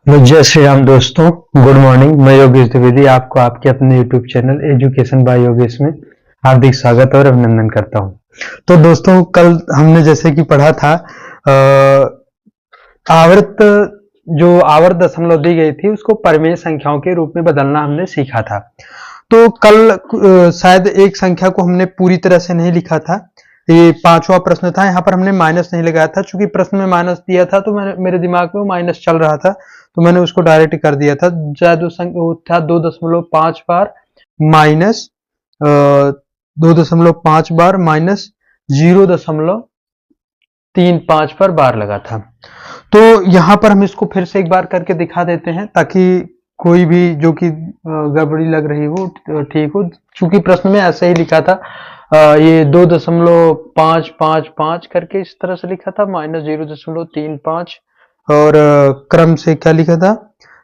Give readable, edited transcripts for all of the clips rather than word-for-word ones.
जय श्री राम दोस्तों, good morning. मैं योगेश द्विवेदी आपको आपके अपने YouTube channel education by Yogesh में हार्दिक स्वागत और अभिनंदन करता हूं। तो दोस्तों, कल हमने जैसे कि पढ़ा था आवर्त जो आवर्त दशमलव दी गई थी उसको परिमेय संख्याओं के रूप में बदलना हमने सीखा था। तो कल शायद एक संख्या को हमने पूरी तरह से नहीं लिखा था। ये पांचवा प्रश्न था, यहाँ पर हमने माइनस नहीं लगाया था। चूंकि प्रश्न में माइनस दिया था तो मेरे दिमाग में माइनस चल रहा था, तो मैंने उसको डायरेक्ट कर दिया था। शायद वो था 2.5 बार माइनस 2.5 बार माइनस 0.35 पर बार लगा था। तो यहाँ पर हम इसको फिर से एक बार करके दिखा देते हैं ताकि कोई भी जो कि गड़बड़ी लग रही हो ठीक हो। चूंकि प्रश्न में ऐसे ही लिखा था, ये 2.555 करके इस तरह से लिखा था, माइनस 0.35 और क्रम से क्या लिखा था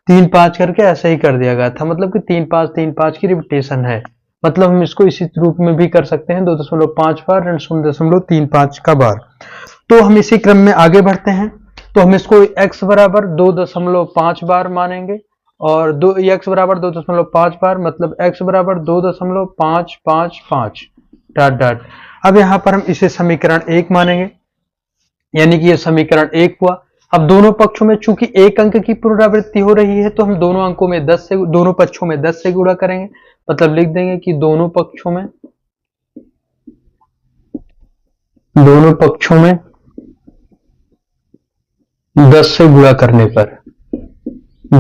3-5 करके ऐसे ही कर दिया गया था। मतलब कि 3-5 की रिपीटेशन है। मतलब हम इसको इसी रूप में भी कर सकते हैं, 2.5 बार ऋण 0.35 का बार। तो हम इसी क्रम में आगे बढ़ते हैं। तो हम इसको x बराबर 2.5 बार मानेंगे और x बराबर 2.5 बार, मतलब x बराबर 2.555 डॉट डॉट। अब यहाँ पर हम इसे समीकरण 1 मानेंगे, यानी कि ये समीकरण 1 हुआ। अब दोनों पक्षों में चूंकि एक अंक की पुनरावृत्ति हो रही है तो हम दोनों पक्षों में 10 से गुणा करेंगे। मतलब लिख देंगे कि दोनों पक्षों में 10 से गुणा करने पर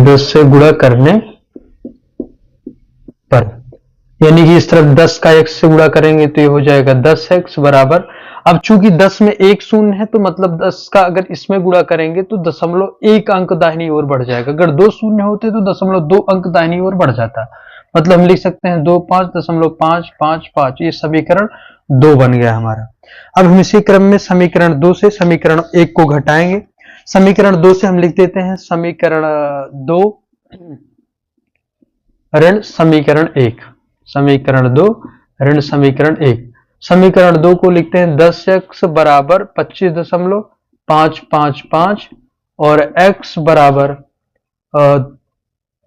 10 से गुणा करने पर, यानी कि इस तरफ 10 का x से गुणा करेंगे तो ये हो जाएगा 10x बराबर। अब चूंकि 10 में एक शून्य है तो मतलब 10 का अगर इसमें गुणा करेंगे तो 0.1 अंक दाहिनी ओर बढ़ जाएगा। अगर 2 शून्य होते तो 0.2 अंक दाहिनी ओर बढ़ जाता। मतलब हम लिख सकते हैं 25.555। ये समीकरण 2 बन गया हमारा। अब हम इसी क्रम में समीकरण 2 से समीकरण 1 को घटाएंगे। समीकरण 2 से हम लिख देते हैं समीकरण 2 ऋण समीकरण 1, समीकरण 2 ऋण समीकरण 1। समीकरण 2 को लिखते हैं 10x बराबर 25.555 और x बराबर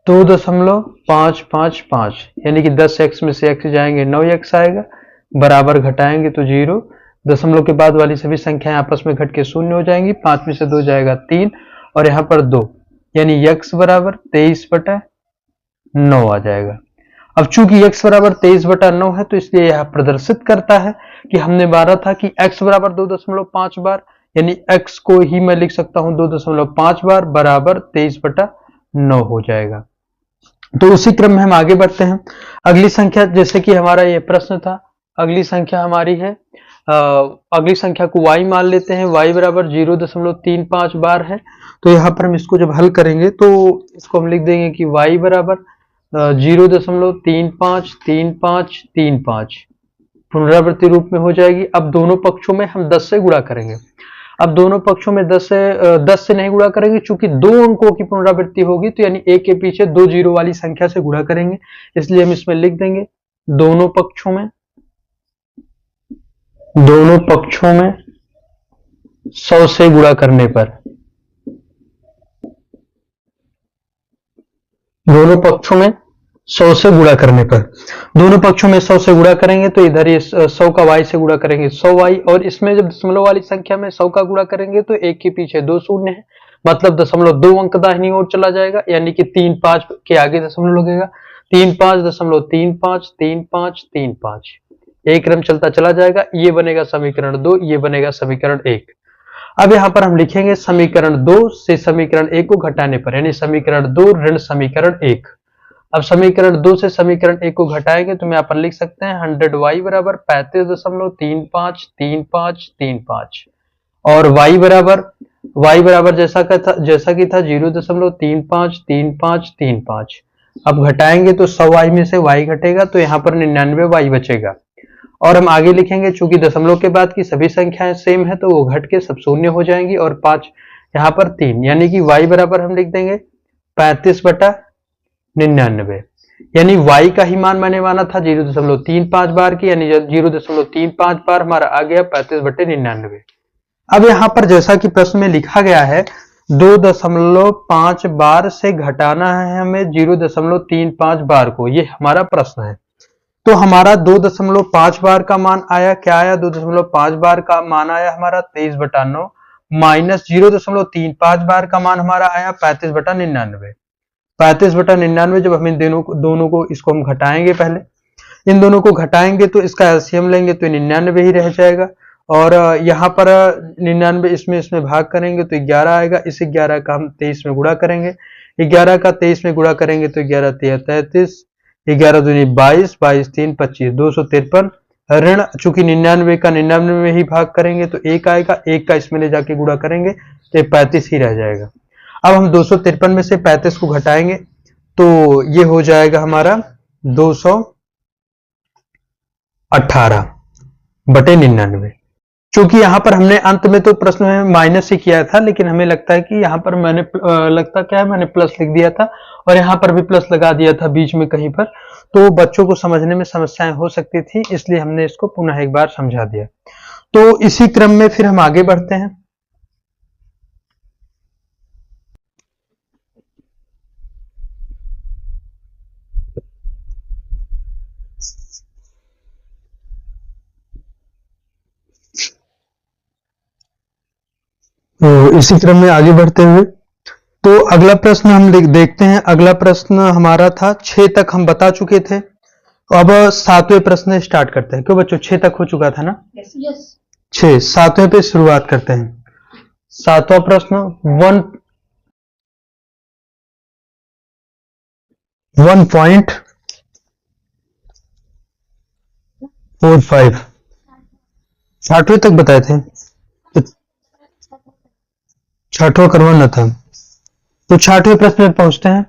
2.555, यानी कि 10x में से x जाएंगे 9x आएगा, बराबर घटाएंगे तो 0। दशमलव के बाद वाली सभी संख्याएं आपस में घट के शून्य हो जाएंगी। 5 में से 2 जाएगा 3 और यहाँ पर 2, यानी x बराबर 23/9 आ जाएगा। अब चूंकि x बराबर 23/9 है तो इसलिए यह प्रदर्शित करता है कि हमने माना था कि x बराबर 2.5 बार, यानी x को ही मैं लिख सकता हूं 2.5 बार बराबर 23/9 हो जाएगा। तो उसी क्रम में हम आगे बढ़ते हैं। अगली संख्या, जैसे कि हमारा ये प्रश्न था, अगली संख्या हमारी है, अगली संख्या को y मान लेते हैं। y बराबर 0.35 बार है। तो यहाँ पर हम इसको जब हल करेंगे तो इसको हम लिख देंगे कि y बराबर 0.353535 पुनरावृत्ति रूप में हो जाएगी। अब दोनों पक्षों में हम 10 से गुणा करेंगे। अब दोनों पक्षों में 10 से नहीं गुणा करेंगे, चूंकि 2 अंकों की पुनरावृत्ति होगी तो यानी एक के पीछे 2 जीरो वाली संख्या से गुणा करेंगे। इसलिए हम इसमें लिख देंगे दोनों पक्षों में 100 से गुणा करने पर, दोनों पक्षों में 100 से गुणा करने पर, दोनों पक्षों में 100 से गुणा करेंगे तो इधर ये 100 का y से गुणा करेंगे 100y, और इसमें जब दशमलव वाली संख्या में 100 का गुणा करेंगे तो एक के पीछे 2 शून्य है, मतलब 0.2 अंक दाहिनी ओर चला जाएगा, यानी कि 3-5 के आगे दशमलव लगेगा। 3-5.353535 एक क्रम चलता चला जाएगा। ये बनेगा समीकरण 2, ये बनेगा समीकरण 1। अब यहाँ पर हम लिखेंगे समीकरण 2 से समीकरण 1 को घटाने पर, यानी समीकरण 2 ऋण समीकरण 1। अब समीकरण 2 से समीकरण 1 को घटाएंगे तो मैं यहाँ पर लिख सकते हैं 100y बराबर 35.3535 और y बराबर जैसा कि था 0.353535। अब घटाएंगे तो 100y में से y घटेगा तो यहाँ पर 99y बचेगा। और हम आगे लिखेंगे, चूंकि दशमलव के बाद की सभी संख्याएं सेम है तो वो घट के सब शून्य हो जाएंगी और 5 यहाँ पर 3, यानी कि y बराबर हम लिख देंगे 35/99, यानी y का ही मान मैंने माना था 0.35 बार की, यानी 0.35 बार हमारा आ गया 35/99। अब यहाँ पर जैसा कि प्रश्न में लिखा गया है 2.5 बार से घटाना है हमें 0.35 बार को, ये हमारा प्रश्न है। तो हमारा 2.5 बार का मान आया, क्या आया? 2.5 बार का मान आया हमारा 23/9 माइनस 0.35 बार का मान हमारा आया 35/99। 35/99 जब हम इन दोनों को इसको हम घटाएंगे, पहले इन दोनों को घटाएंगे तो इसका एलसीएम लेंगे तो 99 ही रह जाएगा, और यहाँ पर 99 इसमें भाग करेंगे तो 11 आएगा। इस 11 का हम 23 में गुणा करेंगे, 11 का 23 में गुणा करेंगे तो 11 3 33, 11 दूनी 22, 22 3 25, 253 ऋण, चूंकि 99 का 99 में ही भाग करेंगे तो 1 आएगा, 1 का इसमें ले जाके गुणा करेंगे तो 35 ही रह जाएगा। अब हम 253 में से 35 को घटाएंगे तो ये हो जाएगा हमारा 218/99। चूंकि यहां पर हमने अंत में तो प्रश्न में माइनस ही किया था, लेकिन हमें लगता है कि यहां पर मैंने मैंने प्लस लिख दिया था और यहां पर भी प्लस लगा दिया था बीच में कहीं पर, तो बच्चों को समझने में समस्याएं हो सकती थी, इसलिए हमने इसको पुनः एक बार समझा दिया। तो इसी क्रम में फिर हम आगे बढ़ते हैं। तो इसी क्रम में आगे बढ़ते हुए तो अगला प्रश्न हम देखते हैं। अगला प्रश्न हमारा था 6 तक हम बता चुके थे, अब 7वें प्रश्न स्टार्ट करते हैं। क्यों बच्चों, 6 तक हो चुका था ना? यस। 6, 7वें पे शुरुआत करते हैं। 7वां प्रश्न 1.45 6वें तक बताए थे, तो 6वां करवाना था। तो 6वें प्रश्न में पहुंचते हैं।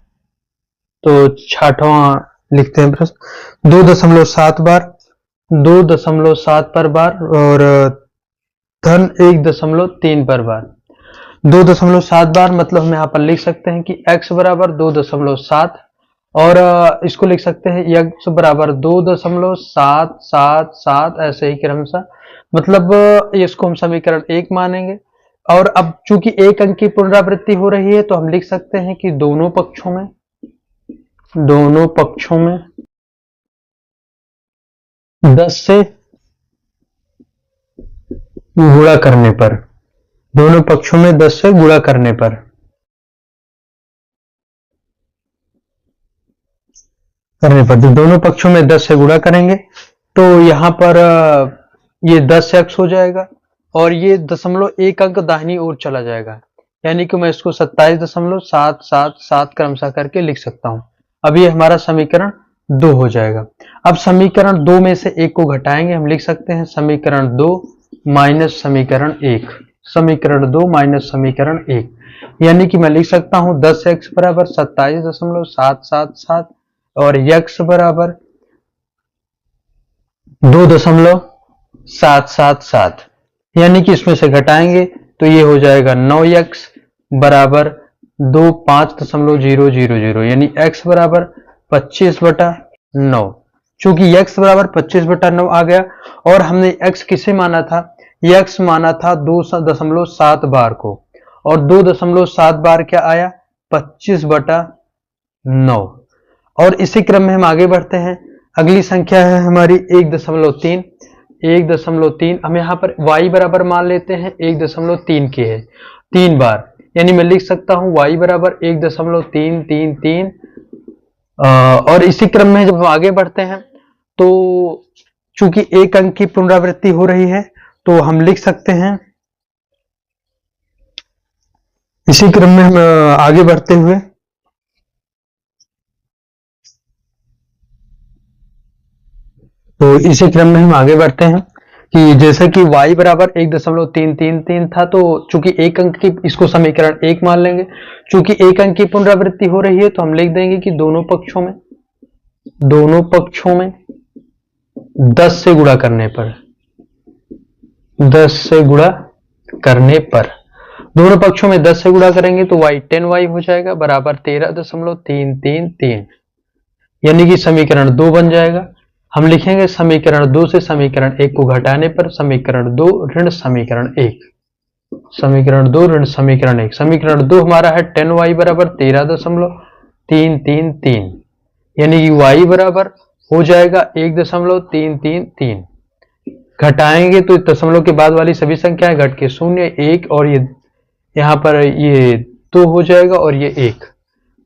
तो 6वां लिखते हैं प्रश्न 2.7 बार, 2.7 पर बार और धन 1.3 पर बार। 2.7 बार मतलब हम यहाँ पर लिख सकते हैं कि x बराबर 2.7 और इसको लिख सकते हैं x बराबर 2.777 ऐसे ही क्रमशः, मतलब इसको हम समीकरण 1 मानेंगे। और अब चूंकि एक अंक की पुनरावृत्ति हो रही है तो हम लिख सकते हैं कि दोनों पक्षों में 10 से गुणा करने पर, दोनों पक्षों में 10 से गुणा करने पर दोनों पक्षों में 10 से गुणा करेंगे तो यहां पर ये 10x हो जाएगा और ये 0.1 अंक दाहिनी ओर चला जाएगा, यानी कि मैं इसको 27.777 क्रमशः करके लिख सकता हूं। अब ये हमारा समीकरण 2 हो जाएगा। अब समीकरण 2 में से 1 को घटाएंगे, हम लिख सकते हैं समीकरण 2 माइनस समीकरण 1, समीकरण 2 माइनस समीकरण 1, यानी कि मैं लिख सकता हूं 10x बराबर 27.777 और x बराबर 2.777, यानी कि इसमें से घटाएंगे तो ये हो जाएगा 9x बराबर 25.000, यानी x बराबर 25/9। चूंकि x बराबर 25/9 आ गया और हमने x किसे माना था? x माना था 2.7 बार को, और 2.7 बार क्या आया? 25/9। और इसी क्रम में हम आगे बढ़ते हैं। अगली संख्या है हमारी 1.3। 1.3 हम यहाँ पर y बराबर मान लेते हैं 1.3 की है 3 बार, यानी मैं लिख सकता हूं y बराबर 1.333। और इसी क्रम में जब हम आगे बढ़ते हैं तो चूंकि एक अंक की पुनरावृत्ति हो रही है तो हम लिख सकते हैं, इसी क्रम में हम आगे बढ़ते हुए तो इसी क्रम में हम आगे बढ़ते हैं कि जैसे कि y बराबर 1.333 था, तो चूंकि एक अंक की, इसको समीकरण 1 मान लेंगे। चूंकि एक अंक की पुनरावृत्ति हो रही है तो हम लिख देंगे कि दोनों पक्षों में 10 से गुणा करने पर, 10 से गुणा करने पर, दोनों पक्षों में 10 से गुणा करेंगे तो y 10y हो जाएगा बराबर 13.333, यानी कि समीकरण 2 बन जाएगा। हम लिखेंगे समीकरण 2 से समीकरण 1 को घटाने पर समीकरण 2 ऋण समीकरण 1। समीकरण 2 ऋण समीकरण 1। समीकरण 2 हमारा है 10y बराबर 13.333, यानी कि y बराबर हो जाएगा 1.333। घटाएंगे तो दशमलव के बाद वाली सभी संख्याएं घट के 0, 1 और ये यहाँ पर ये 2 हो जाएगा और ये 1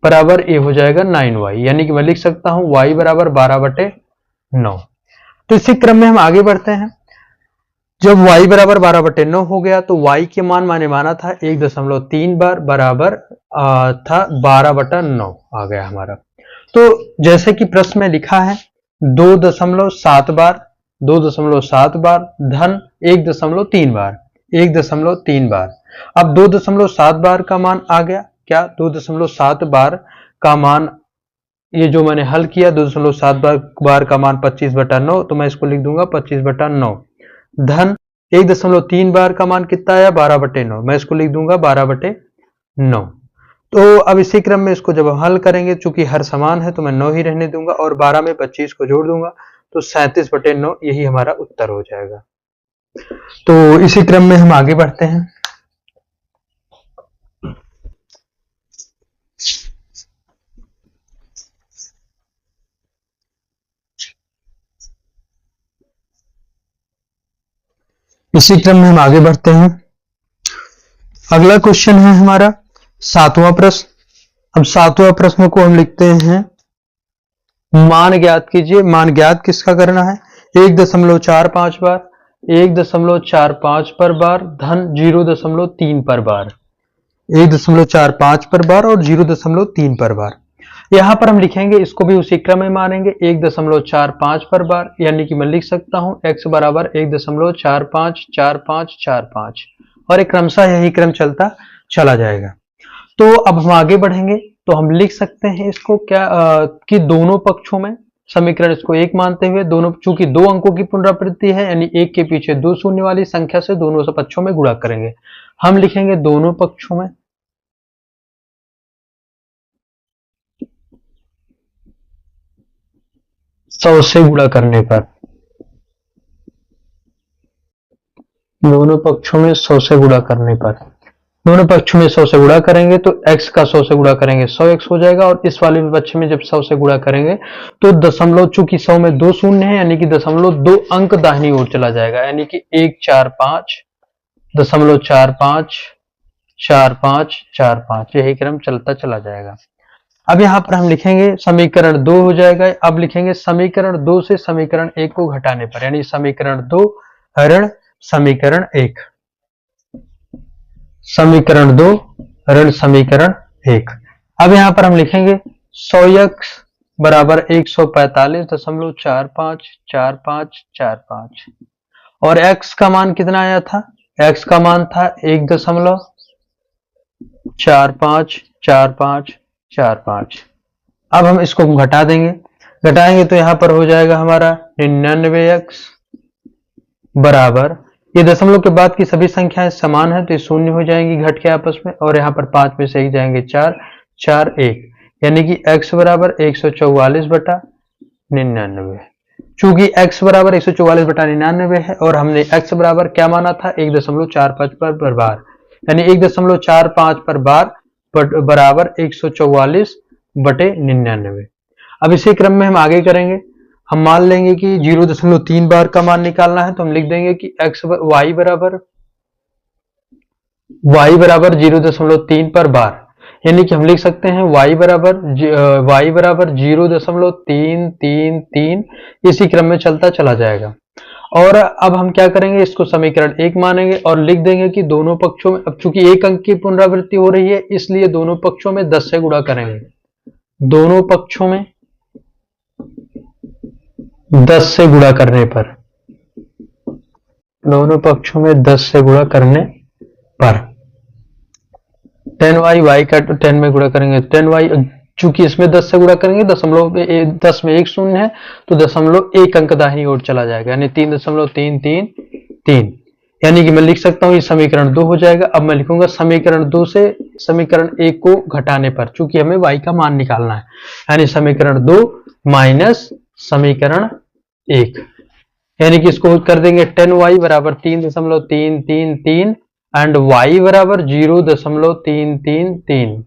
बराबर ये हो जाएगा 9y, यानी कि मैं लिख सकता हूं y बराबर 12/9। तो इसी क्रम में हम आगे बढ़ते हैं। जब y बराबर 12/9 हो गया तो y के मान मैंने माना था 1.3 बार बराबर था 12/9 आ गया हमारा। तो जैसे कि प्रश्न में लिखा है 2.7 बार, 2.7 बार धन 1.3 बार, 1.3 बार। अब 2.7 बार का मान आ गया क्या? 2.7 बार का मान, ये जो मैंने हल किया 2.7 बार का मान 25/9, तो मैं इसको लिख दूंगा 25/9 धन 1.3 बार का मान कितना आया 12/9, मैं इसको लिख दूंगा 12/9। तो अब इसी क्रम में इसको जब हम हल करेंगे, चूंकि हर समान है तो मैं 9 ही रहने दूंगा और 12 में 25 को जोड़ दूंगा तो 37/9 यही हमारा उत्तर हो जाएगा। तो इसी क्रम में हम आगे बढ़ते हैं। इसी क्रम में हम आगे बढ़ते हैं। अगला क्वेश्चन है हमारा 7वां प्रश्न। अब 7वां प्रश्न को हम लिखते हैं, मान ज्ञात कीजिए। मान ज्ञात किसका करना है? 1.45 बार, 1.45 पर बार धन 0.3 पर बार, 1.45 पर बार और 0.3 पर बार। यहां पर हम लिखेंगे, इसको भी उसी क्रम में मानेंगे 1.45 पर बार, यानी कि मैं लिख सकता हूं x बराबर 1.454545 और एक क्रमशः यही क्रम चलता चला जाएगा। तो अब हम आगे बढ़ेंगे तो हम लिख सकते हैं इसको क्या कि दोनों पक्षों में समीकरण इसको 1 मानते हुए, दोनों चूंकि 2 अंकों की पुनरावृत्ति है यानी 1 के पीछे 2 शून्य वाली संख्या से दोनों पक्षों में गुणा करेंगे। हम लिखेंगे दोनों पक्षों में 100 से गुणा करने पर, दोनों पक्षों में 100 से गुणा करने पर, दोनों पक्षों में 100 से गुणा करेंगे तो x का 100 से गुणा करेंगे 100x हो जाएगा और इस वाले पक्ष में जब 100 से गुणा करेंगे तो दशमलव, चूंकि 100 में 2 शून्य है यानी कि दशमलव 2 अंक दाहिनी ओर चला जाएगा, यानी कि 145.454545 यही क्रम चलता चला जाएगा। अब यहां पर हम लिखेंगे समीकरण 2 हो जाएगा। अब लिखेंगे समीकरण 2 से समीकरण 1 को घटाने पर, यानी समीकरण 2 ऋण समीकरण 1, समीकरण 2 ऋण समीकरण 1। अब यहां पर हम लिखेंगे 100x बराबर 145.454545 और x का मान कितना आया था? x का मान था 1.454545। अब हम इसको घटा देंगे, घटाएंगे तो यहां पर हो जाएगा हमारा 99x बराबर, ये दशमलव के बाद की सभी संख्याएं समान है तो ये शून्य हो जाएंगी घट के आपस में और यहाँ पर 5 में से 1 जाएंगे 4, 4 1, यानी कि x बराबर 144/99। चूंकि x बराबर 144/99 है और हमने x बराबर क्या माना था 1.45 पर बार, यानी 1.45 पर बार बराबर 144/99। अब इसी क्रम में हम आगे करेंगे। हम मान लेंगे कि 0.3 बार का मान निकालना है तो हम लिख देंगे कि y बराबर 0.3 पर बार, यानी कि हम लिख सकते हैं y बराबर 0.333, इसी क्रम में चलता चला जाएगा। और अब हम क्या करेंगे, इसको समीकरण 1 मानेंगे और लिख देंगे कि दोनों पक्षों में, अब चूंकि एक अंक की पुनरावृत्ति हो रही है इसलिए दोनों पक्षों में 10 से गुणा करेंगे, दोनों पक्षों में 10 से गुणा करने पर, दोनों पक्षों में 10 से गुणा करने पर 10y, y का 10 में गुणा करेंगे 10y, चूंकि इसमें 10 से गुणा करेंगे दशमलव 10 में 1 शून्य है तो दशमलव 1 अंक दाहिनी ओर चला जाएगा, यानी 3.333, यानी कि मैं लिख सकता हूं ये समीकरण 2 हो जाएगा। अब मैं लिखूंगा समीकरण 2 से समीकरण 1 को घटाने पर, चूंकि हमें y का मान निकालना है, यानी समीकरण 2 माइनस समीकरण 1, यानी कि इसको कर देंगे 10y बराबर 3.333 एंड y बराबर 0.333।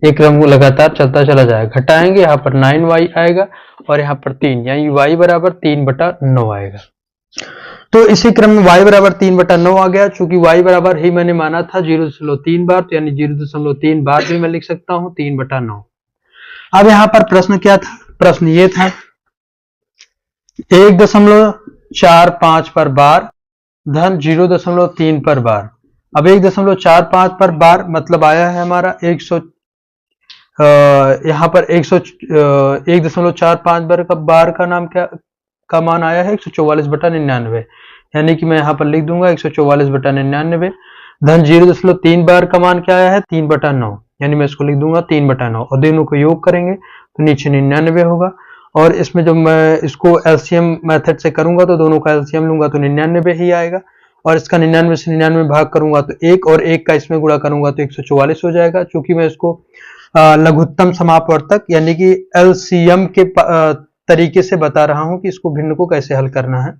एक क्रम लगातार चलता चला जाएगा। घटाएंगे यहाँ पर 9y आएगा और यहाँ पर 3, यानी y बराबर 3/9 आएगा। तो इसी क्रम में y बराबर 3/9 आ गया। चूंकि y बराबर ही मैंने माना था 0.3 बार, तो यानी 0.3 बार भी मैं लिख सकता हूं 3/9। अब यहाँ पर प्रश्न क्या था? प्रश्न ये था 1.45 पर बार धन 0.3 पर बार। अब 1.45 पर बार मतलब आया है हमारा 100, यहाँ पर 1.45 बार का नाम क्या का मान आया है 144/99, यानी कि मैं यहाँ पर लिख दूंगा 144/99 धन 0.3 बार का मान क्या आया है 3/9, यानी मैं इसको लिख दूंगा 3/9 और दोनों को योग करेंगे तो नीचे 99 होगा। और इसमें जब मैं इसको एलसीएम मेथड से करूंगा तो दोनों का एलसीएम लूंगा तो 99 ही आएगा, और इसका 99 से 99 भाग करूंगा तो 1 और 1 का इसमें गुणा करूंगा तो 144 हो जाएगा। चूंकि मैं इसको लघुत्तम समापवर्तक यानी कि एलसीएम के तरीके से बता रहा हूं कि इसको भिन्न को कैसे हल करना है।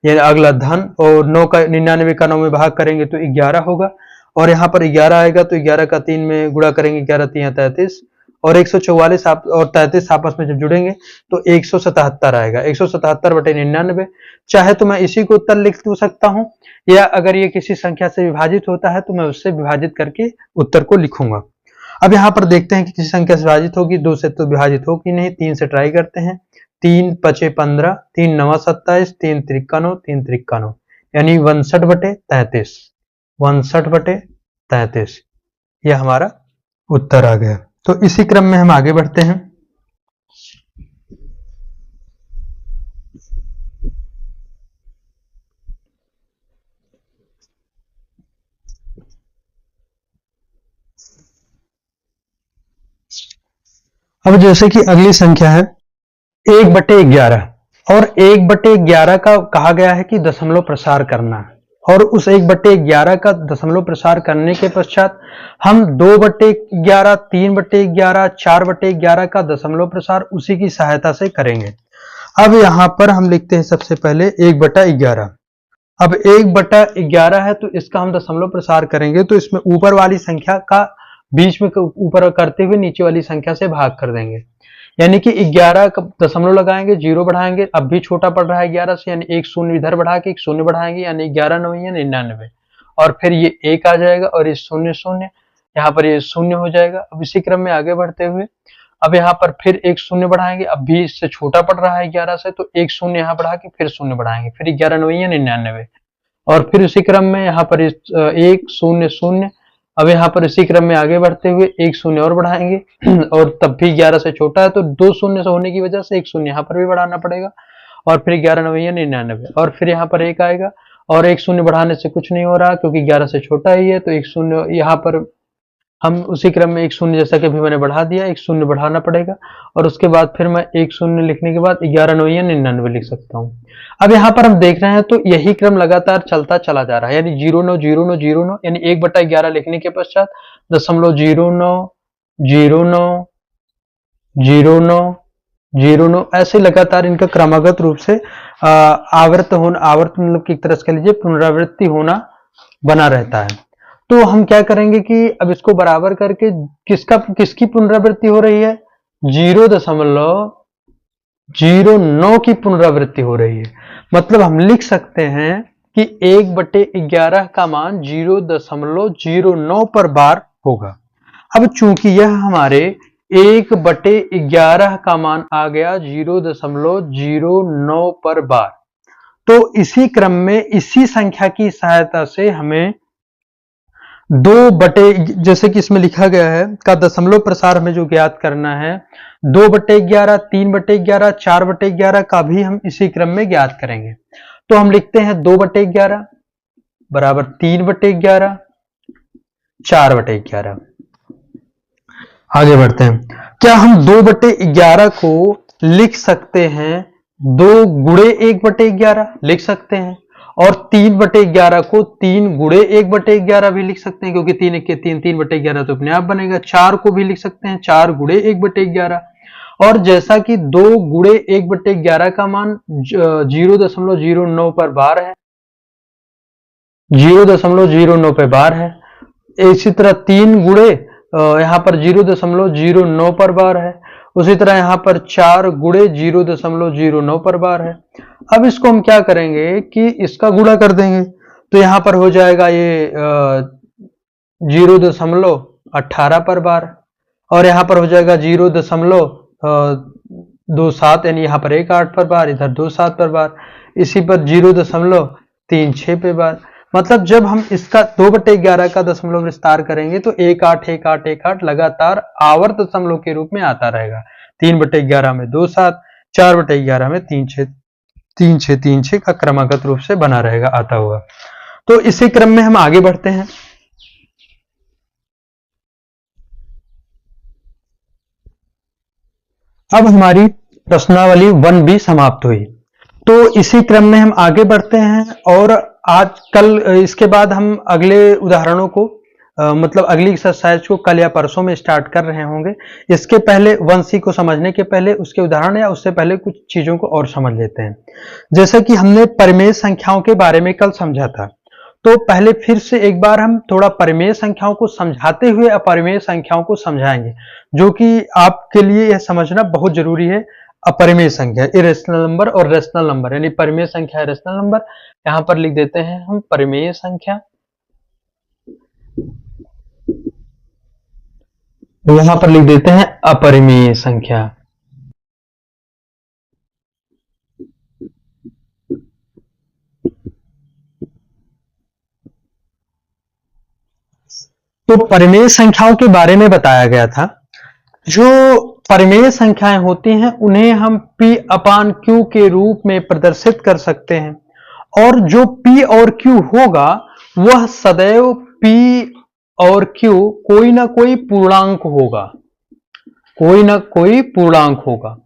यानी अगला धन और 9 का 99 का 9 में भाग करेंगे तो 11 होगा, और यहाँ पर 11 आएगा तो 11 का 3 में गुणा करेंगे 11 3 33, और 144 और 33 आपस में जब जुड़ेंगे तो 177 आएगा। 177/99। चाहे तो मैं इसी को उत्तर लिख सकता हूं, या अगर ये किसी संख्या से विभाजित होता है तो मैं उससे विभाजित करके उत्तर को लिखूंगा। अब यहाँ पर देखते हैं कि किसी संख्या से विभाजित होगी, 2 से तो विभाजित होगी नहीं, 3 से ट्राई करते हैं। 3 5 15, 3 9 27, 3 53, 3 53, यानी 62/33। 62/33 यह हमारा उत्तर आ गया। तो इसी क्रम में हम आगे बढ़ते हैं। अब जैसे कि अगली संख्या है 1/11, और 1/11 का कहा गया है कि दशमलव प्रसार करना है, और उस 1/11 का दशमलव प्रसार करने के पश्चात हम 2/11, 3/11, 4/11 का दशमलव प्रसार उसी की सहायता से करेंगे। अब यहाँ पर हम लिखते हैं सबसे पहले 1/11। अब 1/11 है तो इसका हम दशमलव प्रसार करेंगे तो इसमें ऊपर वाली संख्या का बीच में ऊपर करते हुए नीचे वाली संख्या से भाग कर देंगे, यानी कि 11 का दशमलव लगाएंगे, 0 बढ़ाएंगे, अब भी छोटा पड़ रहा है 11 से, यानी एक शून्य इधर बढ़ा के एक शून्य बढ़ाएंगे, यानी 11 9 99, और फिर ये 1 आ जाएगा और ये शून्य शून्य, यहाँ पर ये शून्य हो जाएगा। अब इसी क्रम में आगे बढ़ते हुए अब यहाँ पर फिर एक शून्य बढ़ाएंगे, अब भी इससे छोटा पड़ रहा है 11 से, तो एक शून्य यहाँ बढ़ा के फिर शून्य बढ़ाएंगे, फिर 11 9 99, और फिर उसी क्रम में यहाँ पर 1 0 0। अब यहाँ पर इसी क्रम में आगे बढ़ते हुए एक शून्य और बढ़ाएंगे और तब भी 11 से छोटा है तो 2 शून्य से होने की वजह से एक शून्य यहाँ पर भी बढ़ाना पड़ेगा, और फिर 11 9 99, और फिर यहाँ पर 1 आएगा, और एक शून्य बढ़ाने से कुछ नहीं हो रहा क्योंकि 11 से छोटा ही है, तो एक शून्य यहाँ पर हम उसी क्रम में एक शून्य जैसा कि अभी मैंने बढ़ा दिया, एक शून्य बढ़ाना पड़ेगा, और उसके बाद फिर मैं एक शून्य लिखने के बाद 11 9 99 लिख सकता हूँ। अब यहाँ पर हम देख रहे हैं तो यही क्रम लगातार चलता चला जा रहा है, यानी 0 9 0 9 0 9, यानी 1/11 लिखने के पश्चात 0.09 0 9 0 9 0 9, ऐसे लगातार इनका क्रमागत रूप से आवर्त मतलब की तरह से कह लीजिए पुनरावृत्ति होना बना रहता है। तो हम क्या करेंगे कि अब इसको बराबर करके किसकी पुनरावृत्ति हो रही है 0.09 की पुनरावृत्ति हो रही है। मतलब हम लिख सकते हैं कि 1/11 का मान 0.09 पर बार होगा। अब चूंकि यह हमारे 1/11 का मान आ गया 0.09 पर बार, तो इसी क्रम में इसी संख्या की सहायता से हमें जैसे कि इसमें लिखा गया है का दशमलव प्रसार हमें जो ज्ञात करना है 2/11, 3/11, 4/11 का भी हम इसी क्रम में ज्ञात करेंगे। तो हम लिखते हैं 2/11 बराबर 3/11, 4/11। आगे बढ़ते हैं। क्या हम 2/11 को लिख सकते हैं 2 गुणे 1/11 लिख सकते हैं, और 3/11 को 3 गुणे 1/11 भी लिख सकते हैं, क्योंकि 3 1 के 3 3/11 तो अपने आप बनेगा। 4 को भी लिख सकते हैं 4 गुणे 1/11, और जैसा कि 2 गुणे 1/11 का मान 0.09 पर बार है, 0.09 पे बार है। इसी तरह 3 गुणे यहाँ पर 0.09 पर बार है। उसी तरह यहाँ पर 4 गुणे 0.09 पर बार है। अब इसको हम क्या करेंगे कि इसका गुणा कर देंगे, तो यहाँ पर हो जाएगा ये 0.18 पर बार, और यहाँ पर हो जाएगा 0.27 यानी यहाँ पर 1.8 पर बार, इधर 2.7 पर बार, इसी पर 0.36 पे बार। मतलब जब हम इसका 2/11 का दशमलव विस्तार करेंगे तो 1.8 1.8 1.8 लगातार आवर्त दशमलव के रूप में आता रहेगा। 3/11 में 2.7, 4/11 में 3.6 3.6 3.6 का क्रमागत रूप से बना रहेगा आता हुआ। तो इसी क्रम में हम आगे बढ़ते हैं। अब हमारी प्रश्नावली 1B समाप्त हुई। तो इसी क्रम में हम आगे बढ़ते हैं और आज कल इसके बाद हम अगले उदाहरणों को मतलब अगली एक्सरसाइज को कल या परसों में स्टार्ट कर रहे होंगे। इसके पहले 1C को समझने के पहले उसके उदाहरण या उससे पहले कुछ चीजों को और समझ लेते हैं। जैसे कि हमने परिमेय संख्याओं के बारे में कल समझा था, तो पहले फिर से एक बार हम थोड़ा परिमेय संख्याओं को समझाते हुए अपरिमेय संख्याओं को समझाएंगे, जो कि आपके लिए यह समझना बहुत जरूरी है। अपरिमेय संख्या, इरेशनल नंबर और रेशनल नंबर, यानी परिमेय संख्या रेशनल नंबर, यहां पर लिख देते हैं हम परिमेय संख्या, यहां पर लिख देते हैं अपरिमेय संख्या। तो परिमेय संख्याओं के बारे में बताया गया था। जो परिमेय संख्याएं होती हैं उन्हें हम P/Q के रूप में प्रदर्शित कर सकते हैं, और जो P और Q होगा वह सदैव P और Q कोई ना कोई पूर्णांक होगा, कोई ना कोई पूर्णांक होगा।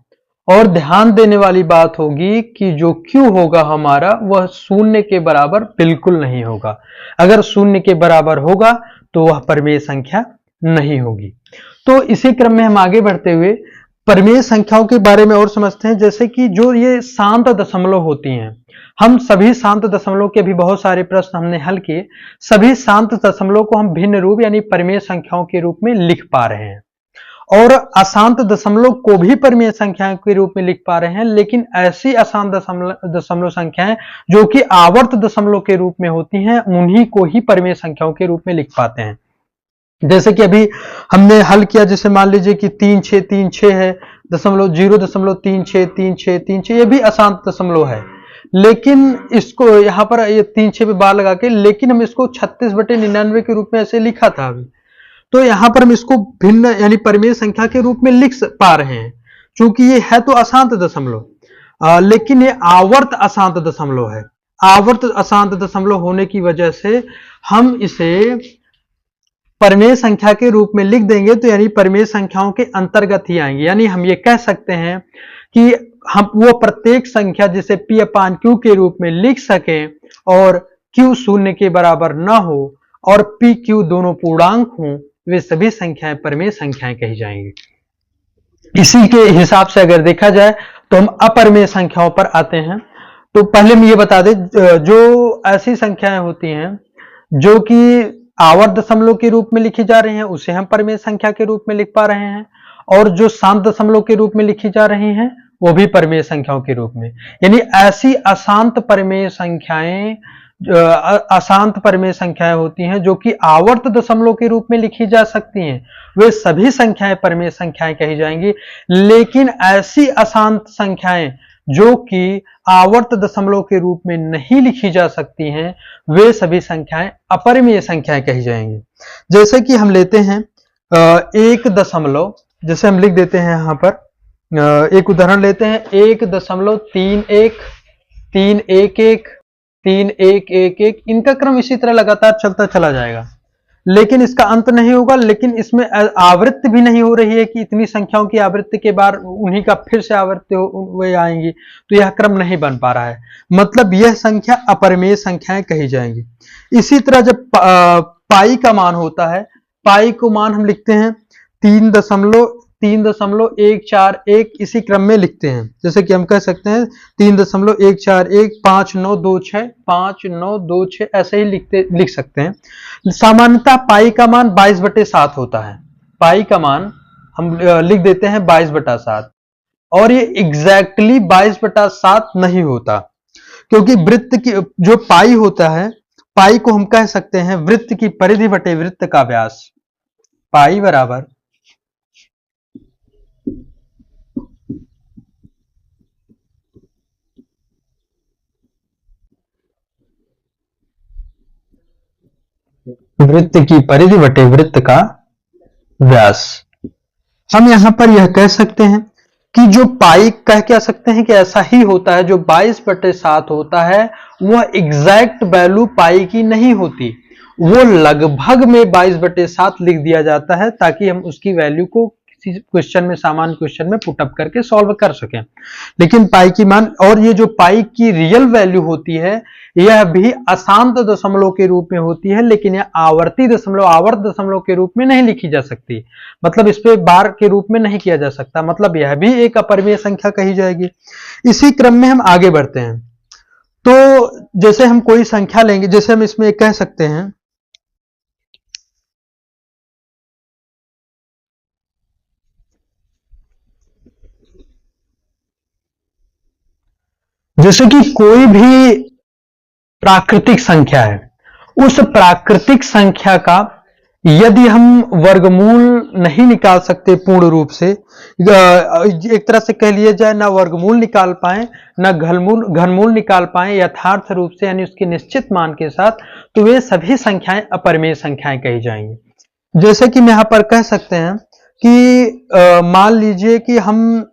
और ध्यान देने वाली बात होगी कि जो Q होगा हमारा वह शून्य के बराबर बिल्कुल नहीं होगा। अगर शून्य के बराबर होगा तो वह परिमेय संख्या नहीं होगी। तो इसी क्रम में हम आगे बढ़ते हुए परिमेय संख्याओं के बारे में और समझते हैं। जैसे कि जो ये शांत दशमलव होती हैं, हम सभी शांत दशमलव के भी बहुत सारे प्रश्न हमने हल किए। सभी शांत दशमलव को हम भिन्न रूप यानी परिमेय संख्याओं के रूप में लिख पा रहे हैं, और अशांत दशमलव को भी परिमेय संख्याओं के रूप में लिख पा रहे हैं। लेकिन ऐसी अशांत दशमलव संख्याएं जो कि आवर्त दशमलव के रूप में होती हैं, उन्हीं को ही परिमेय संख्याओं के रूप में लिख पाते हैं। जैसे कि अभी हमने हल किया, जैसे मान लीजिए कि 3.6 है, 0.363636, ये भी अशांत दशमलव है, लेकिन इसको यहाँ पर ये 3.6 पे बार लगा के, लेकिन हम इसको 36/99 के रूप में ऐसे लिखा था अभी। तो यहाँ पर हम इसको भिन्न यानी परिमेय संख्या के रूप में लिख पा रहे हैं, क्योंकि ये है तो अशांत दशमलव, लेकिन ये आवर्त अशांत दशमलव है। आवर्त अशांत दशमलव होने की वजह से हम इसे परिमेय संख्या के रूप में लिख देंगे, तो यानी परिमेय संख्याओं के अंतर्गत ही आएंगे। यानी हम ये कह सकते हैं कि हम वो प्रत्येक संख्या जिसे P/Q के रूप में लिख सकें और Q शून्य के बराबर ना हो और PQ दोनों पूर्णांक हों, वे सभी संख्याएं परिमेय संख्याएं कही जाएंगी। इसी के हिसाब से अगर देखा जाए तो हम अपरिमेय संख्याओं पर आते हैं। तो पहले हम ये बता दें, जो ऐसी संख्याएं होती हैं जो कि आवर्त दशमलव के रूप में लिखी जा रही हैं, उसे हम परिमेय संख्या के रूप में लिख पा रहे हैं, और जो शांत दशमलव के रूप में लिखी जा रही हैं वो भी परिमेय संख्याओं के रूप में। यानी ऐसी अशांत परिमेय संख्याएं, अशांत परिमेय संख्याएं होती हैं जो कि आवर्त दशमलव के रूप में लिखी जा सकती हैं, वे सभी संख्याएं परिमेय संख्याएं कही जाएंगी। लेकिन ऐसी अशांत संख्याएं जो कि आवर्त दशमलव के रूप में नहीं लिखी जा सकती हैं, वे सभी संख्याएं अपरिमेय संख्याएं कही जाएंगी। जैसे कि हम लेते हैं 1 दशमलव, जैसे हम लिख देते हैं यहाँ पर एक उदाहरण लेते हैं, 1.31 311 3111, इनका क्रम इसी तरह लगातार चलता चला जाएगा, लेकिन इसका अंत नहीं होगा। लेकिन इसमें आवृत्ति भी नहीं हो रही है कि इतनी संख्याओं की आवृत्ति के बाद उन्हीं का फिर से आवृत्ति वे आएंगी, तो यह क्रम नहीं बन पा रहा है, मतलब यह संख्या अपरिमेय संख्याएं कही जाएंगी। इसी तरह जब पाई का मान होता है, पाई को मान हम लिखते हैं 3.1 3.141 इसी क्रम में लिखते हैं। जैसे कि हम कह सकते हैं 3.141 5926 5926 ऐसे ही लिख सकते हैं। सामान्यतः पाई का मान 22/7 होता है। पाई का मान हम लिख देते हैं 22/7, और ये एग्जैक्टली 22/7 नहीं होता, क्योंकि वृत्त की जो पाई होता है, पाई को हम कह सकते हैं वृत्त की परिधि बटे वृत्त का व्यास। पाई बराबर वृत्त की परिधि बटे वृत्त का व्यास। हम यहां पर यह कह सकते हैं कि जो पाई कह सकते हैं कि ऐसा ही होता है, जो 22/7 होता है वह एग्जैक्ट वैल्यू पाई की नहीं होती, वो लगभग में 22/7 लिख दिया जाता है, ताकि हम उसकी वैल्यू को किसी क्वेश्चन में, सामान्य क्वेश्चन में पुटअप करके सॉल्व कर सकें। लेकिन पाई की मान, और ये जो पाई की रियल वैल्यू होती है यह भी अशांत दशमलव के रूप में होती है, लेकिन यह आवर्ती दशमलव, आवर्त दशमलव के रूप में नहीं लिखी जा सकती, मतलब इस पे बार के रूप में नहीं किया जा सकता, मतलब यह भी एक अपरिमेय संख्या कही जाएगी। इसी क्रम में हम आगे बढ़ते हैं। तो जैसे हम कोई संख्या लेंगे, जैसे हम इसमें कह सकते हैं जैसे कि कोई भी प्राकृतिक संख्या है, उस प्राकृतिक संख्या का यदि हम वर्गमूल नहीं निकाल सकते पूर्ण रूप से, एक तरह से कह लिया जाए ना वर्गमूल निकाल पाए ना घनमूल निकाल पाए यथार्थ रूप से, यानी उसके निश्चित मान के साथ, तो वे सभी संख्याएं अपरिमेय संख्याएं कही जाएंगी। जैसे कि हम यहां पर कह सकते हैं कि मान लीजिए कि हम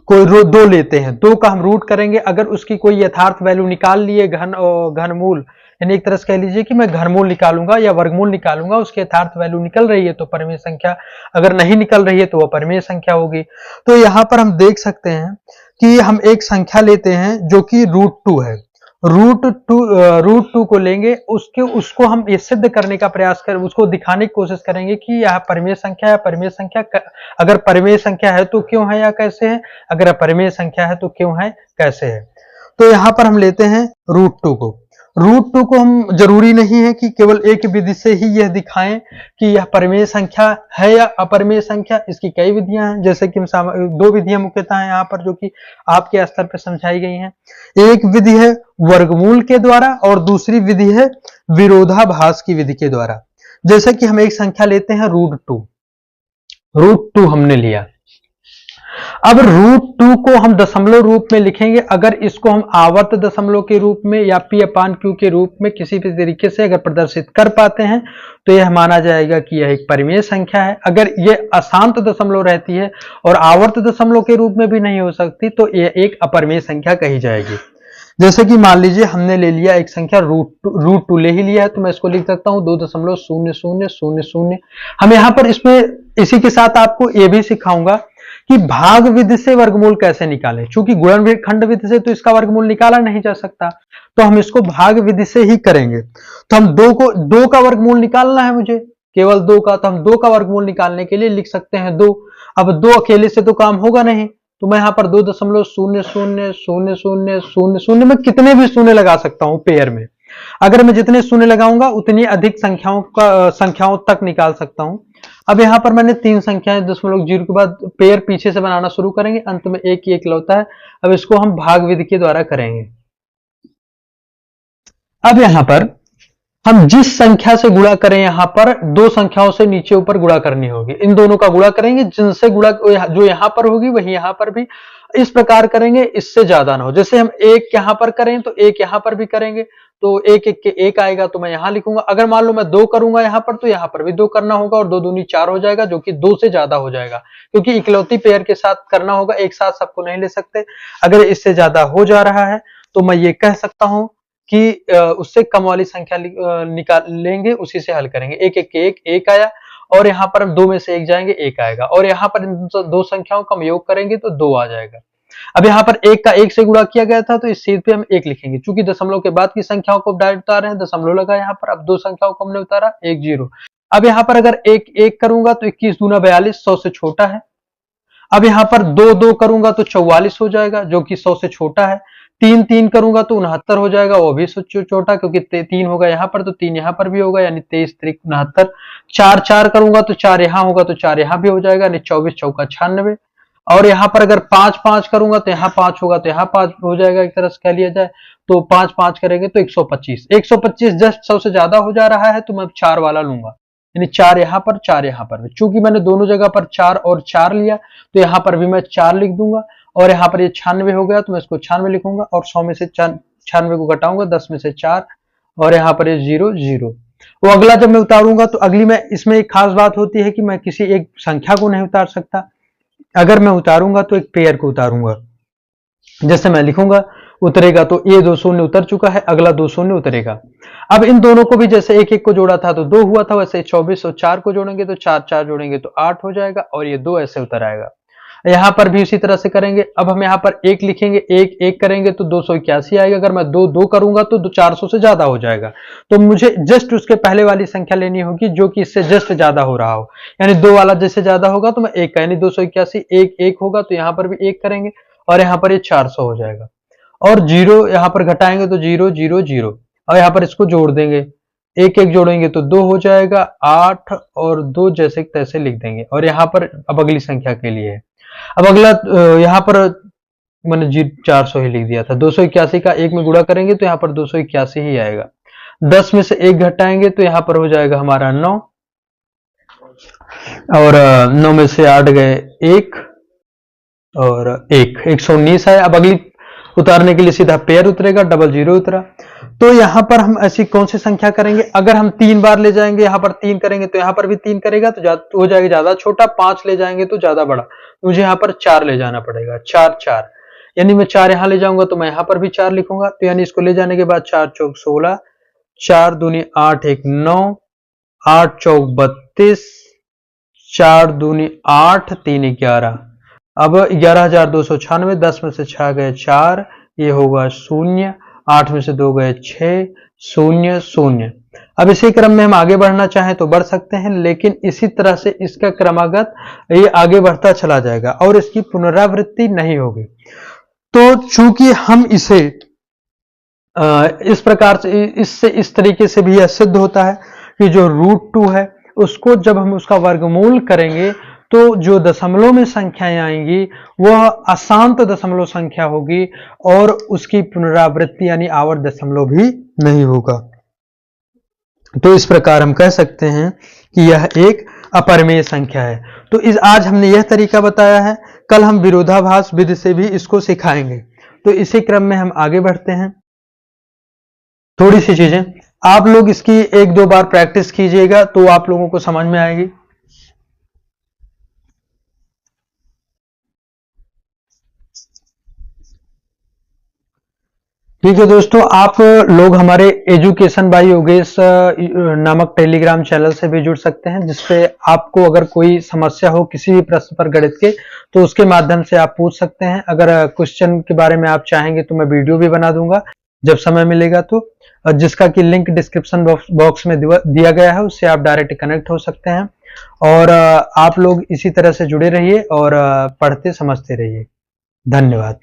कोई दो लेते हैं, दो का हम रूट करेंगे, अगर उसकी कोई यथार्थ वैल्यू निकाल लिए घनमूल, यानी एक तरह से कह लीजिए कि मैं घनमूल निकालूंगा या वर्गमूल निकालूंगा, उसकी यथार्थ वैल्यू निकल रही है तो परिमेय संख्या, अगर नहीं निकल रही है तो वह अपरिमेय संख्या होगी। तो यहां पर हम देख सकते हैं कि हम एक संख्या लेते हैं जो कि √2 है। √2 को लेंगे, उसको हम ये सिद्ध करने का प्रयास कर, उसको दिखाने की कोशिश करेंगे कि यह परिमेय संख्या है, परिमेय संख्या अगर परिमेय संख्या है तो क्यों है या कैसे है, अगर अपरिमेय संख्या है तो क्यों है कैसे है। तो यहां पर हम लेते हैं √2 को। √2 को हम, जरूरी नहीं है कि केवल एक विधि से ही यह दिखाएं कि यह परिमेय संख्या है या अपरिमेय संख्या, इसकी कई विधियां हैं। जैसे कि दो विधियां मुख्यतः हैं यहाँ पर जो कि आपके स्तर पर समझाई गई हैं। एक विधि है वर्गमूल के द्वारा और दूसरी विधि है विरोधाभास की विधि के द्वारा। जैसे कि हम एक संख्या लेते हैं √2, √2 हमने लिया। अब √2 को हम दशमलव रूप में लिखेंगे, अगर इसको हम आवर्त दशमलव के रूप में या P/Q के रूप में किसी भी तरीके से अगर प्रदर्शित कर पाते हैं तो यह माना जाएगा कि यह एक परिमेय संख्या है। अगर यह अशांत दशमलव रहती है और आवर्त दशमलव के रूप में भी नहीं हो सकती तो यह एक अपरिमेय संख्या कही जाएगी। जैसे कि मान लीजिए हमने ले लिया एक संख्या √2 ले ही लिया है, तो मैं इसको लिख सकता हूं 2.0000। हम यहाँ पर इसमें इसी के साथ आपको यह भी सिखाऊंगा कि भाग विधि से वर्गमूल कैसे निकालें। चूंकि गुणनखंड विधि से तो इसका वर्गमूल निकाला नहीं जा सकता, तो हम इसको भाग विधि से ही करेंगे। तो हम दो का वर्गमूल निकालना है मुझे, केवल 2 का, तो हम 2 का वर्गमूल निकालने के लिए लिख सकते हैं 2। अब 2 अकेले से तो काम होगा नहीं, तो मैं यहाँ पर 2.000000 में कितने भी शून्य लगा सकता हूं पेयर में। अगर मैं जितने शून्य लगाऊंगा उतनी अधिक संख्याओं तक निकाल सकता हूं। अब यहाँ पर मैंने 3 संख्याएं 0.0 के बाद पेयर पीछे से बनाना शुरू करेंगे, अंत में एक ही एकलौता है। अब इसको हम भाग विधि के द्वारा करेंगे। अब यहाँ पर हम जिस संख्या से गुणा करें, यहां पर 2 संख्याओं से नीचे ऊपर गुणा करनी होगी, इन दोनों का गुणा करेंगे, जिनसे गुणा जो यहां पर होगी वही यहां पर भी इस प्रकार करेंगे, इससे ज्यादा ना हो। जैसे हम 1 यहां पर करें तो 1 यहां पर भी करेंगे, तो 1 1 के 1 आएगा, तो मैं यहां लिखूंगा। अगर मान लो मैं 2 करूंगा यहां पर, तो यहां पर भी 2 करना होगा और 2 दूनी 4 हो जाएगा, जो कि 2 से ज्यादा हो जाएगा, क्योंकि इकलौती पेयर के साथ करना होगा, एक साथ सबको नहीं ले सकते। अगर इससे ज्यादा हो जा रहा है तो मैं ये कह सकता हूं कि उससे कम वाली संख्या निकाल लेंगे, उसी से हल करेंगे। 1 1 के 1 आया, और यहाँ पर हम 2 में से 1 जाएंगे, 1 आएगा, और यहाँ पर 2 संख्याओं का हम योग करेंगे तो 2 आ जाएगा। अब यहाँ पर 1 का 1 से गुणा किया गया था, तो इस चीज पे हम 1 लिखेंगे। चूंकि दशमलव के बाद की संख्याओं को डायरेक्ट उतार रहे हैं, दशमलव लगा यहाँ पर। अब 2 संख्याओं को हमने उतारा, 1 0। अब यहाँ पर अगर 1 1 करूंगा तो 21 दूना 42, 100 से छोटा है, अब यहाँ पर 2 करूंगा तो 44 हो जाएगा, जो कि 100 से छोटा है। 3 करूंगा तो 69 हो जाएगा, वो भी छोटा, क्योंकि 3 होगा यहाँ पर तो 3 यहाँ पर भी होगा, यानी 23 3 69। 4 करूंगा तो 4 यहाँ होगा तो 4 यहाँ भी हो जाएगा, यानी 24 चौका 96। और यहाँ पर अगर 5 करूंगा तो यहाँ 5 होगा तो यहाँ 5 हो जाएगा, एक तरह से कह लिया जाए तो 5 करेंगे तो 125। 125 जस्ट 100 से ज्यादा हो जा रहा है तो मैं 4 वाला लूंगा, यानी 4 यहाँ पर 4 यहाँ पर। चूंकि मैंने दोनों जगह पर 4 और 4 लिया तो यहाँ पर भी मैं 4 लिख दूंगा। और यहाँ पर ये 96 हो गया तो मैं इसको 96 लिखूंगा, और 100 में से 96 को घटाऊंगा, 10 में से 4, और यहाँ पर ये 0 0। वो अगला जब मैं उतारूंगा तो अगली में इसमें एक खास बात होती है कि मैं किसी एक संख्या को नहीं उतार सकता। अगर मैं उतारूंगा तो एक पेयर को उतारूंगा। जैसे मैं लिखूंगा उतरेगा तो ये 2 शून्य उतर चुका है, अगला 2 शून्य उतरेगा। अब इन दोनों को भी जैसे एक एक को जोड़ा था तो 2 हुआ था, वैसे 24 और 4 को जोड़ेंगे तो 4 जोड़ेंगे तो 8 हो जाएगा, और ये 2 ऐसे उतर आएगा। यहाँ पर भी उसी तरह से करेंगे। अब हम यहाँ पर 1 लिखेंगे, 1 करेंगे तो 281 आएगा। अगर मैं 2 करूंगा तो 400 से ज्यादा हो जाएगा, तो मुझे जस्ट उसके पहले वाली संख्या लेनी होगी जो कि इससे जस्ट ज्यादा हो रहा हो, यानी 2 वाला जैसे ज्यादा होगा तो मैं 1 का, यानी 281 1 होगा तो यहाँ पर भी 1 करेंगे, और यहाँ पर ये 400 हो जाएगा। और 0 यहाँ पर घटाएंगे तो 0 0 0, और यहाँ पर इसको जोड़ देंगे, 1 जोड़ेंगे तो 2 हो जाएगा, 8 और 2 जैसे तैसे लिख देंगे। और यहाँ पर अब अगली संख्या के लिए है। अब अगला यहाँ पर मैंने 400 ही लिख दिया था। 281 का 1 में गुणा करेंगे तो यहाँ पर 281 ही आएगा। 10 में से 1 घटाएंगे तो यहाँ पर हो जाएगा हमारा 9, और 9 में से 8 गए 1 और 1, 119 है। अब अगली उतारने के लिए सीधा पेयर उतरेगा, डबल 0 उतरा। तो यहाँ पर हम ऐसी कौन सी संख्या करेंगे? अगर हम 3 बार ले जाएंगे, यहाँ पर 3 करेंगे तो यहाँ पर भी 3 करेगा तो हो जाएगा ज्यादा छोटा। 5 ले जाएंगे तो ज्यादा बड़ा, मुझे यहाँ पर 4 ले जाना पड़ेगा। 4 4, यानी मैं 4 यहाँ ले जाऊंगा तो मैं यहाँ पर भी 4 लिखूंगा, तो यानी इसको ले जाने के बाद 4 चौक 16, 4 दूनी 8 1 9, 8 चौक 32, 4 दूनी 8 3 11। अब 11,296, 10 में से 6 गए 4, ये होगा 0, 8 में से 2 गए 6, 0 0। अब इसी क्रम में हम आगे बढ़ना चाहें तो बढ़ सकते हैं, लेकिन इसी तरह से इसका क्रमागत ये आगे बढ़ता चला जाएगा और इसकी पुनरावृत्ति नहीं होगी। तो चूंकि हम इसे इस प्रकार से, इससे इस तरीके से भी यह सिद्ध होता है कि जो √2 है उसको जब हम उसका वर्गमूल करेंगे तो जो दशमलव में संख्याएं आएंगी वह अशांत दशमलव संख्या होगी और उसकी पुनरावृत्ति यानी आवर्त दशमलव भी नहीं होगा। तो इस प्रकार हम कह सकते हैं कि यह एक अपरिमेय संख्या है। तो आज हमने यह तरीका बताया है, कल हम विरोधाभास विधि से भी इसको सिखाएंगे। तो इसी क्रम में हम आगे बढ़ते हैं। थोड़ी सी चीजें आप लोग इसकी 1-2 बार प्रैक्टिस कीजिएगा तो आप लोगों को समझ में आएगी। ठीक है दोस्तों, आप लोग हमारे एजुकेशन बाय योगेश नामक टेलीग्राम चैनल से भी जुड़ सकते हैं, जिसपे आपको अगर कोई समस्या हो किसी भी प्रश्न पर गणित के तो उसके माध्यम से आप पूछ सकते हैं। अगर क्वेश्चन के बारे में आप चाहेंगे तो मैं वीडियो भी बना दूंगा जब समय मिलेगा, तो जिसका कि लिंक डिस्क्रिप्शन बॉक्स में दिया गया है, उससे आप डायरेक्ट कनेक्ट हो सकते हैं। और आप लोग इसी तरह से जुड़े रहिए और पढ़ते समझते रहिए। धन्यवाद।